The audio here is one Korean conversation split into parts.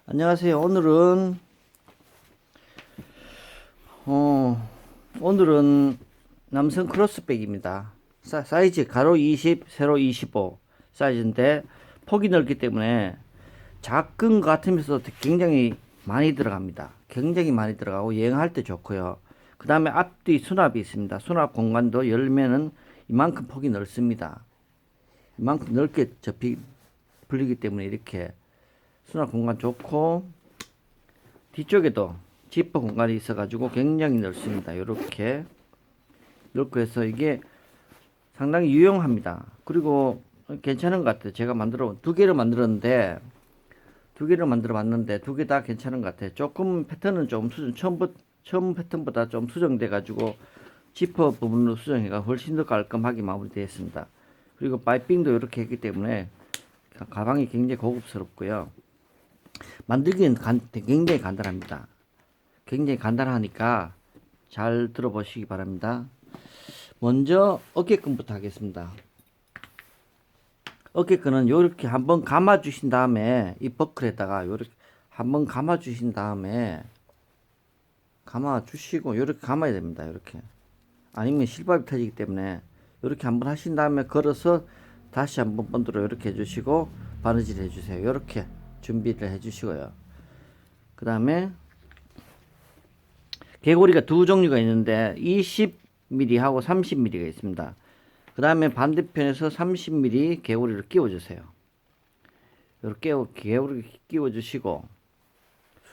안녕하세요. 오늘은 남성 크로스백입니다. 사이즈 가로 20, 세로 25 사이즈인데 폭이 넓기 때문에 작은 것 같으면서 굉장히 많이 들어갑니다. 굉장히 많이 들어가고 여행할 때 좋고요. 그 다음에 앞뒤 수납이 있습니다. 수납 공간도 열면은 이만큼 폭이 넓습니다. 이만큼 넓게 불리기 때문에 이렇게 수납 공간 좋고, 뒤쪽에도 지퍼 공간이 있어가지고 굉장히 넓습니다. 이렇게 넓고 해서 이게 상당히 유용합니다. 그리고 괜찮은 것 같아요. 제가 두 개를 만들었는데, 두 개를 만들어 봤는데 두 개 다 괜찮은 것 같아요. 조금 패턴은 좀 처음 패턴보다 좀 수정돼 가지고 지퍼 부분으로 수정해가 훨씬 더 깔끔하게 마무리되어 있습니다. 그리고 파이핑도 이렇게 했기 때문에 가방이 굉장히 고급스럽고요. 만들기는 굉장히 간단합니다. 굉장히 간단하니까 잘 들어보시기 바랍니다. 먼저 어깨끈부터 하겠습니다. 어깨끈은 이렇게 한번 감아 주신 다음에 이 버클에다가 이렇게 한번 감아 주신 다음에 감아 주시고 이렇게 감아야 됩니다. 이렇게 아니면 실밥이 터지기 때문에 이렇게 한번 하신 다음에 걸어서 다시 한번 본드로 이렇게 해주시고 바느질 해주세요. 이렇게 준비를 해주시고요. 그 다음에 개고리가 두 종류가 있는데 20mm 하고 30mm가 있습니다. 그 다음에 반대편에서 30mm 개고리를 끼워주세요. 이렇게 개고리 끼워주시고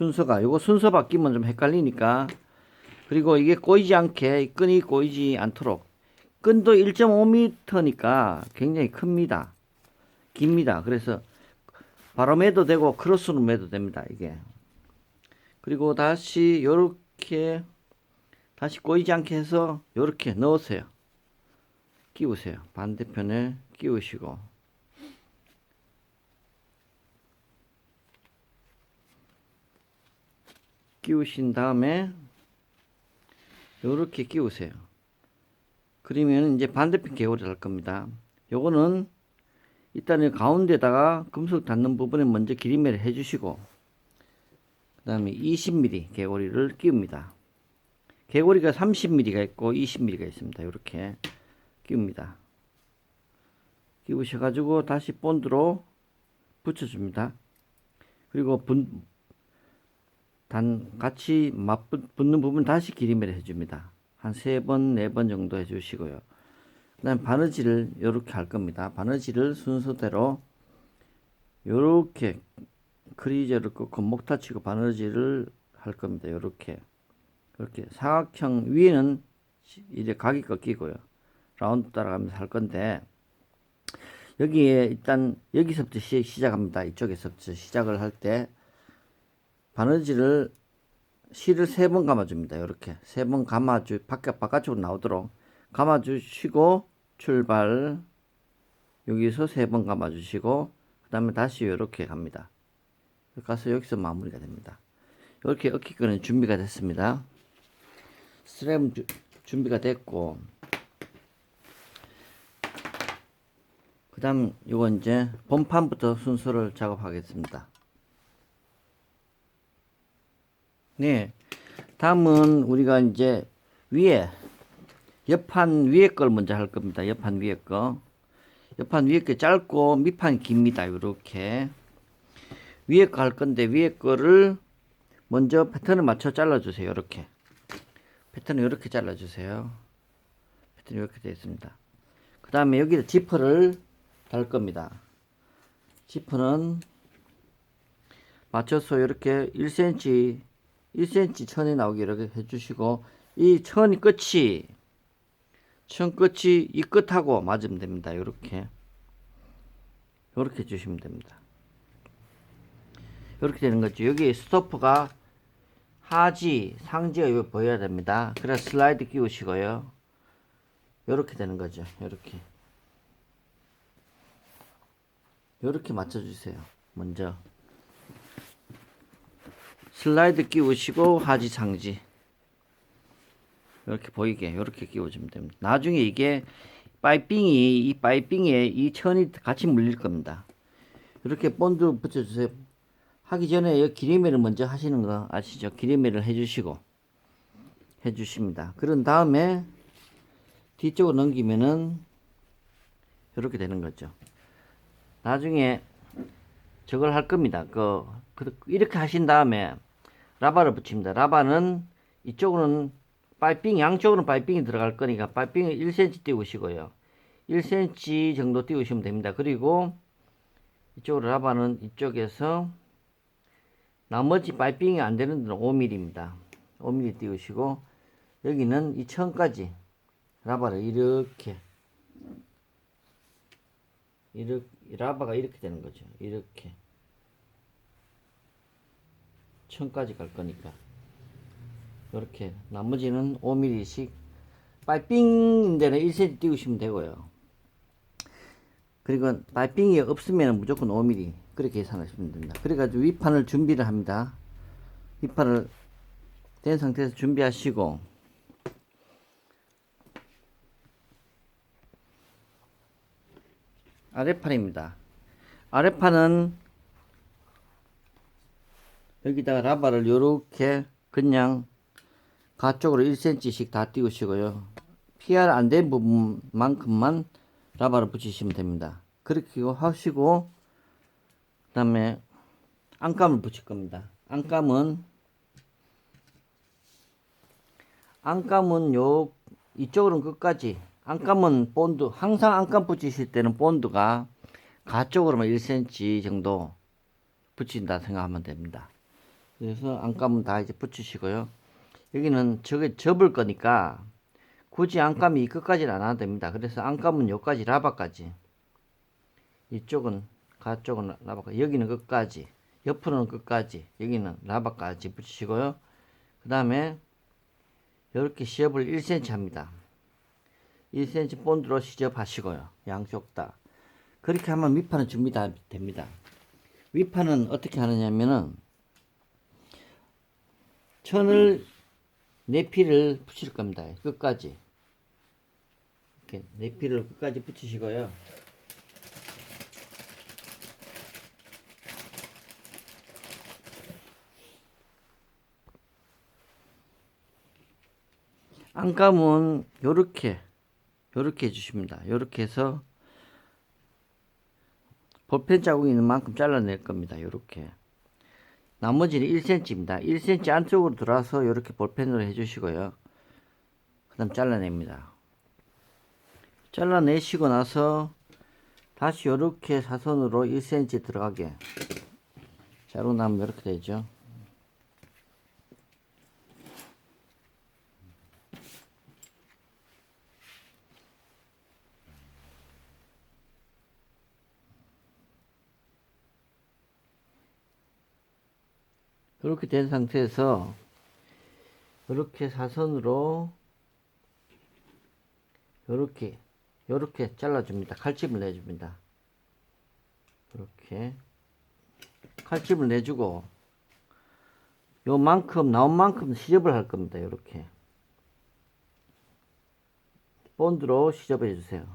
요거 순서 바뀌면 좀 헷갈리니까, 그리고 이게 꼬이지 않게 끈이 꼬이지 않도록, 끈도 1.5m니까 굉장히 큽니다. 깁니다. 그래서 바로 매도 되고 크로스로 매도 됩니다. 이게. 그리고 다시 요렇게 다시 꼬이지 않게 해서 요렇게 넣으세요. 끼우세요. 반대편에 끼우시고 끼우신 다음에 요렇게 끼우세요. 그러면 이제 반대편 개고리 할 겁니다. 요거는 일단은 가운데다가 금속 닿는 부분에 먼저 기리매를 해주시고, 그 다음에 20mm 개고리를 끼웁니다. 개고리가 30mm가 있고 20mm가 있습니다. 이렇게 끼웁니다. 끼우셔가지고 다시 본드로 붙여줍니다. 그리고 같이 붙는 부분 다시 기리매를 해줍니다. 한 3번, 4번 정도 해주시고요. 그 다음에 바느질을 이렇게 할 겁니다. 바느질을 순서대로 이렇게 크리저를 꺾고 목타치고 바느질을 할 겁니다. 이렇게 사각형 위에는 이제 각이 꺾이고요. 라운드 따라가면서 할 건데, 여기에 일단 여기서부터 시작합니다. 이쪽에서부터 시작을 할 때 바느질을 실을 3번 감아줍니다. 이렇게 3번 바깥쪽으로 나오도록 감아주시고 출발. 여기서 3번 감아주시고 그 다음에 다시 이렇게 갑니다. 가서 여기서 마무리가 됩니다. 이렇게 어깨끈은 준비가 됐습니다. 스트랩은 준비가 됐고, 그 다음 요거 이제 본판부터 순서를 작업하겠습니다. 네, 다음은 우리가 이제 옆판 위에 걸 먼저 할 겁니다. 옆판 위에 거 짧고 밑판이 깁니다. 이렇게 위에 거 할 건데, 위에 거를 먼저 패턴을 맞춰 잘라주세요. 이렇게 패턴을 이렇게 잘라주세요. 패턴이 이렇게 되어 있습니다. 그 다음에 여기다 지퍼를 달 겁니다. 지퍼는 맞춰서 이렇게 1cm 천이 나오게 이렇게 해주시고, 이 천 끝이 이 끝하고 맞으면 됩니다. 이렇게 해주시면 됩니다. 이렇게 되는 거죠. 여기 스토퍼가 하지, 상지가 보여야 됩니다. 그래서 슬라이드 끼우시고요. 이렇게 되는 거죠. 이렇게 맞춰주세요. 먼저 슬라이드 끼우시고 하지, 상지 이렇게 보이게 이렇게 끼워주면 됩니다. 나중에 이게 이 파이핑에 이 천이 같이 물릴 겁니다. 이렇게 본드 붙여주세요. 하기 전에 이 기리매를 먼저 하시는 거 아시죠? 기리매를 해주십니다. 그런 다음에 뒤쪽으로 넘기면은 이렇게 되는 거죠. 나중에 저걸 할 겁니다. 이렇게 하신 다음에 라바를 붙입니다. 라바는 이쪽으로는 파이핑, 양쪽으로는 파이핑이 들어갈 거니까 파이핑을 1cm 띄우시고요. 1cm 정도 띄우시면 됩니다. 그리고 이쪽으로 라바는 이쪽에서 나머지 파이핑이 안 되는 데는 5mm입니다. 5mm 띄우시고 여기는 이 천까지 라바를 이렇게 라바가 이렇게 되는 거죠. 이렇게 천까지 갈 거니까 이렇게 나머지는 5mm씩 파이핑 데는 1cm 띄우시면 되고요. 그리고 파이핑이 없으면 무조건 5mm 그렇게 계산하시면 됩니다. 그래가지고 윗판을 준비를 합니다. 윗판을 된 상태에서 준비하시고 아랫판입니다. 아랫판은 여기다가 라바를 요렇게 그냥 가쪽으로 1cm씩 다 띄우시고요. PR 안 된 부분만큼만 라바를 붙이시면 됩니다. 그렇게 하시고 그 다음에 안감을 붙일 겁니다. 안감은 요 이쪽으로는 끝까지 안감은 본드 항상 안감 붙이실 때는 본드가 가쪽으로만 1cm 정도 붙인다 생각하면 됩니다. 그래서 안감은 다 이제 붙이시고요. 여기는 저게 접을 거니까 굳이 안감이 끝까지는 안 와도 됩니다. 그래서 안감은 여기까지 라바까지 이쪽은 가쪽은 라바까지 여기는 끝까지 옆으로는 끝까지 여기는 라바까지 붙이시고요. 그 다음에 이렇게 시접을 1cm 합니다. 1cm 본드로 시접하시고요. 양쪽 다. 그렇게 하면 윗판은 준비가 됩니다. 윗판은 어떻게 하느냐면은 천을 내피를 붙일 겁니다. 끝까지. 이렇게 내피를 끝까지 붙이시고요. 안감은 요렇게 해주십니다. 요렇게 해서 볼펜 자국이 있는 만큼 잘라낼 겁니다. 요렇게. 나머지는 1cm입니다. 1cm 안쪽으로 들어와서 이렇게 볼펜으로 해주시고요. 그 다음 잘라냅니다. 잘라내시고 나서 다시 이렇게 사선으로 1cm 들어가게 자르고 나면 이렇게 되죠. 이렇게 된 상태에서 이렇게 사선으로 이렇게 잘라줍니다. 칼집을 내줍니다. 이렇게 칼집을 내주고 요만큼 나온 만큼 시접을 할 겁니다. 이렇게 본드로 시접해 주세요.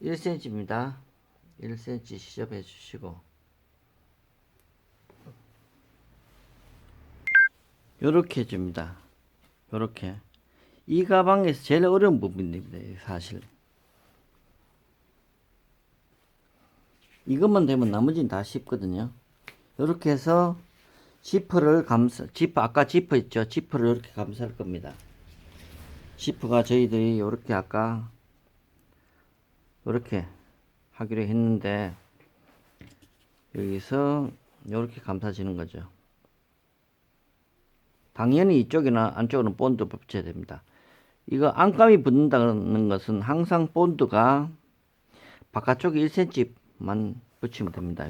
1cm입니다. 1cm 시접해 주시고 요렇게 해줍니다. 요렇게 이 가방에서 제일 어려운 부분입니다. 사실 이것만 되면 나머지는 다 쉽거든요. 요렇게 해서 지퍼를 아까 지퍼 있죠. 지퍼를 이렇게 감쌀 겁니다. 지퍼가 저희들이 요렇게 아까 요렇게 하기로 했는데 여기서 이렇게 감싸지는 거죠. 당연히 이쪽이나 안쪽으로는 본드 붙여야 됩니다. 이거 안감이 붙는다는 것은 항상 본드가 바깥쪽에 1cm만 붙이면 됩니다.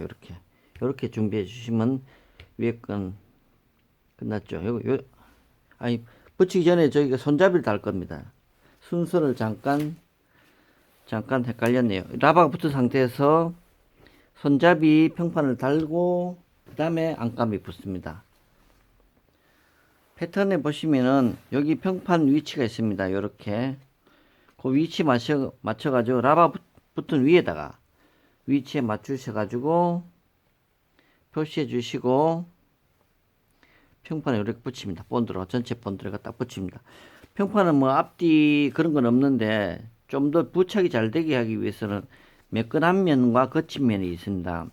이렇게 준비해 주시면 위에 건 끝났죠. 아니 붙이기 전에 저희가 손잡이를 달 겁니다. 순서를 잠깐 헷갈렸네요. 라바가 붙은 상태에서 손잡이 평판을 달고 그 다음에 안감이 붙습니다. 패턴에 보시면은 여기 평판 위치가 있습니다. 요렇게 그 위치 맞춰가지고 라바 붙은 위에다가 위치에 맞추셔 가지고 표시해 주시고 평판에 이렇게 붙입니다. 본드로 전체 본드로 딱 붙입니다. 평판은 뭐 앞뒤 그런 건 없는데 좀 더 부착이 잘 되게 하기 위해서는 매끈한 면과 거친 면이 있습니다.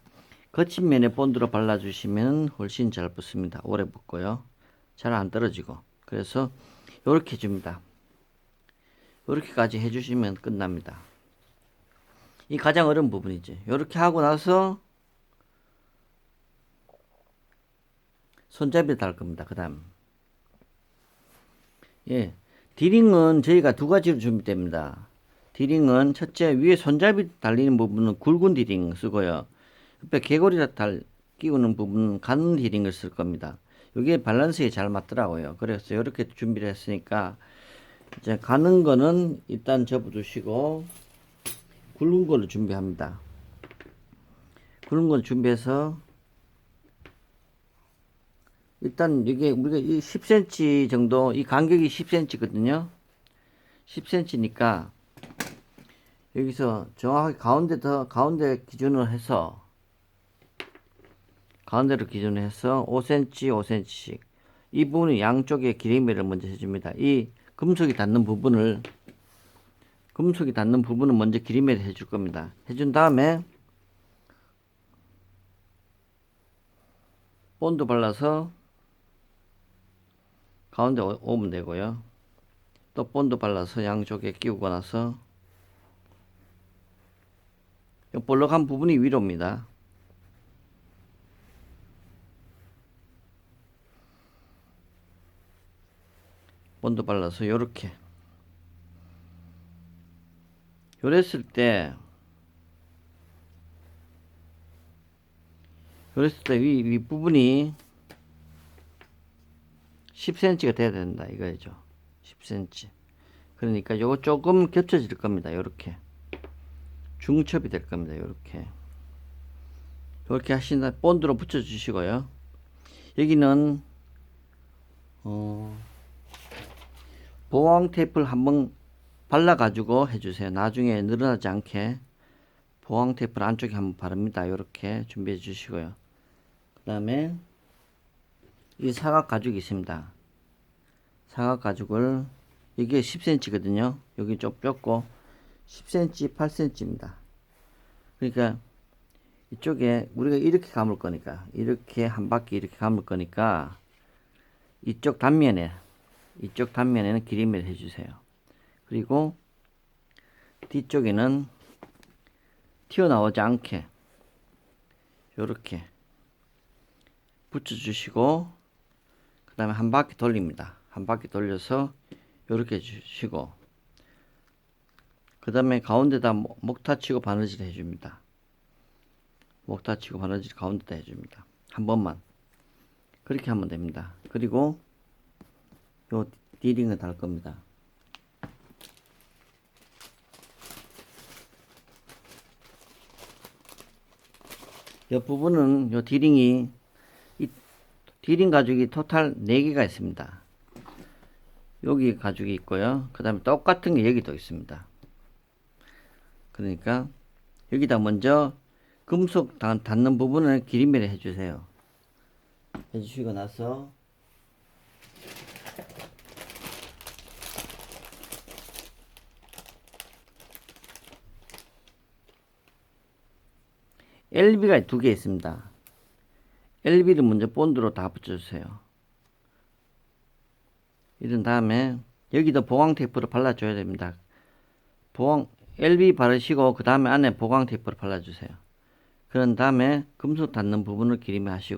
거친 면에 본드로 발라주시면 훨씬 잘 붙습니다. 오래 붙고요. 잘 안 떨어지고. 그래서 이렇게 해줍니다. 이렇게까지 해주시면 끝납니다. 이 가장 어려운 부분이지. 이렇게 하고 나서 손잡이를 달 겁니다. 그 다음. 예. 디링은 저희가 두 가지로 준비됩니다. 디링은 첫째, 위에 손잡이 달리는 부분은 굵은 디링 쓰고요. 옆에 개구리 끼우는 부분은 가는 디링을 쓸 겁니다. 이게 밸런스에 잘 맞더라고요. 그래서 이렇게 준비를 했으니까 이제 가는 거는 일단 접어두시고 굵은 거를 준비합니다. 굵은 걸 준비해서 일단 이게 우리가 10cm 정도, 이 간격이 10cm거든요. 10cm니까 여기서 정확하게 가운데 기준으로 해서 가운데로 기준으로 해서 5cm, 5cm씩 이 부분은 양쪽에 기레미를 먼저 해줍니다. 이 금속이 닿는 부분을 먼저 기리매를 해줄 겁니다. 해준 다음에 본드 발라서 가운데 오면 되고요. 또 본드 발라서 양쪽에 끼우고 나서 볼록한 부분이 위로입니다. 본드 발라서 요렇게 요랬을 때 윗부분이 10cm가 돼야 된다 이거죠. 10cm. 그러니까 요거 조금 겹쳐질 겁니다. 요렇게 중첩이 될 겁니다. 요렇게 하신다. 본드로 붙여 주시고요. 여기는 보강 테이프를 한번 발라 가지고 해주세요. 나중에 늘어나지 않게 보강 테이프를 안쪽에 한번 바릅니다. 요렇게 준비해 주시고요. 그 다음에 이 사각 가죽이 있습니다. 사각 가죽을 이게 10cm거든요. 여기 좀 좁고 10cm, 8cm입니다. 그러니까 이쪽에 우리가 이렇게 감을 거니까 이렇게 한 바퀴 이렇게 감을 거니까 이쪽 단면에는 기리매를 해주세요. 그리고 뒤쪽에는 튀어나오지 않게 이렇게 붙여주시고 그 다음에 한 바퀴 돌립니다. 한 바퀴 돌려서 이렇게 해주시고 그 다음에 가운데다 목타 치고 바느질 해줍니다. 목타 치고 바느질 가운데다 해줍니다. 한 번만 그렇게 하면 됩니다. 그리고 요 디링을 달 겁니다. 옆부분은 요 디링이 이 디링 가죽이 토탈 4개가 있습니다. 여기 가죽이 있고요. 그 다음에 똑같은 게 여기도 있습니다. 그러니까 여기다 먼저 금속 닿는 부분을 기리매를 해주세요. 해주시고 나서 LB가 2개 있습니다. LB를 먼저 본드로 다 붙여주세요. 이런 다음에 여기도 보강 테이프로 발라줘야 됩니다. LB 바르시고 그 다음에 안에 보강 테이프로 발라주세요. 그런 다음에 금속 닿는 부분을 기리매 하시고